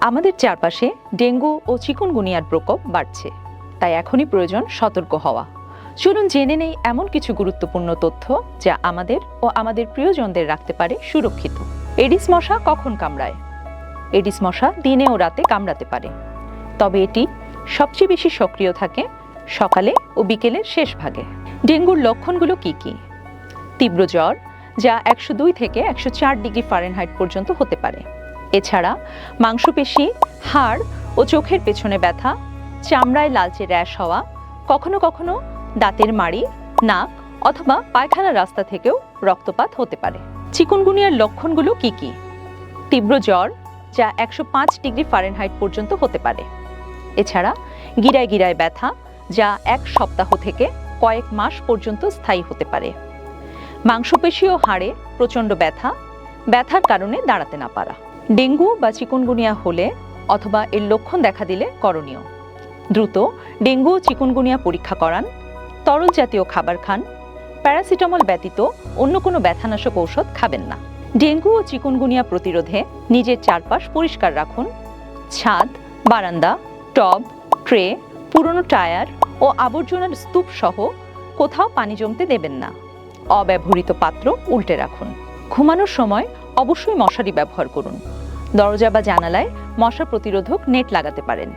আমাদের চারপাশে ডেঙ্গু ও চিকুনগুনিয়ার প্রকোপ বাড়ছে, তাই এখনই প্রয়োজন সতর্ক হওয়া। চলুন জেনে নেই এমন কিছু গুরুত্বপূর্ণ তথ্য যা আমাদের ও আমাদের প্রিয়জনদের রাখতে পারে সুরক্ষিত। এডিস মশা কখন কামড়ায়? এডিস মশা দিনে ও রাতে কামড়াতে পারে, তবে এটি সবচেয়ে বেশি সক্রিয় থাকে সকালে ও বিকেলের শেষ ভাগে। ডেঙ্গুর লক্ষণগুলো কি কি? তীব্র জ্বর, যা 102 থেকে 104 ডিগ্রি ফারেনহাইট পর্যন্ত হতে পারে। এছাড়া মাংসপেশি, হাড় ও চোখের পেছনে ব্যথা, চামড়ায় লালচে র্যাশ হওয়া, কখনো কখনো দাঁতের মাড়ি, নাক অথবা পায়খানার রাস্তা থেকেও রক্তপাত হতে পারে। চিকুনগুনিয়ার লক্ষণগুলো কি কি? তীব্র জ্বর, যা 105 ডিগ্রি ফারেনহাইট পর্যন্ত হতে পারে। এছাড়া গিরায় গিরায় ব্যথা, যা 1 সপ্তাহ থেকে কয়েক মাস পর্যন্ত স্থায়ী হতে পারে। মাংসপেশি ও হাড়ে প্রচণ্ড ব্যথা, ব্যথার কারণে দাঁড়াতে না পারা। ডেঙ্গু বা চিকুনগুনিয়া হলে অথবা এর লক্ষণ দেখা দিলে করণীয়: দ্রুত ডেঙ্গু ও চিকুনগুনিয়া পরীক্ষা করান, তরল জাতীয় খাবার খান, প্যারাসিটামল ব্যতীত অন্য কোনো ব্যথানাশক ঔষধ খাবেন না। ডেঙ্গু ও চিকুনগুনিয়া প্রতিরোধে নিজের চারপাশ পরিষ্কার রাখুন। ছাদ, বারান্দা, টব, ট্রে, পুরনো টায়ার ও আবর্জনার স্তূপ সহ কোথাও পানি জমতে দেবেন না। অব্যবহৃত পাত্র উল্টে রাখুন। ঘুমানোর সময় অবশ্যই মশারি ব্যবহার করুন। দরজা বা জানালায় মশা প্রতিরোধক নেট লাগাতে পারেন।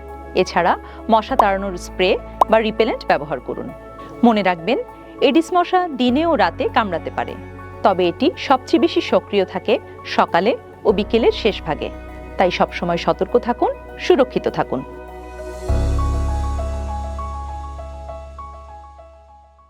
এছাড়া মশা তাড়ানোর স্প্রে বা রিপেলেন্ট ব্যবহার করুন। মনে রাখবেন, এডিস মশা দিনে ও রাতে কামড়াতে পারে, তবে এটি সবচেয়ে বেশি সক্রিয় থাকে সকালে ও বিকেলের শেষ ভাগে। তাই সবসময় সতর্ক থাকুন, সুরক্ষিত থাকুন।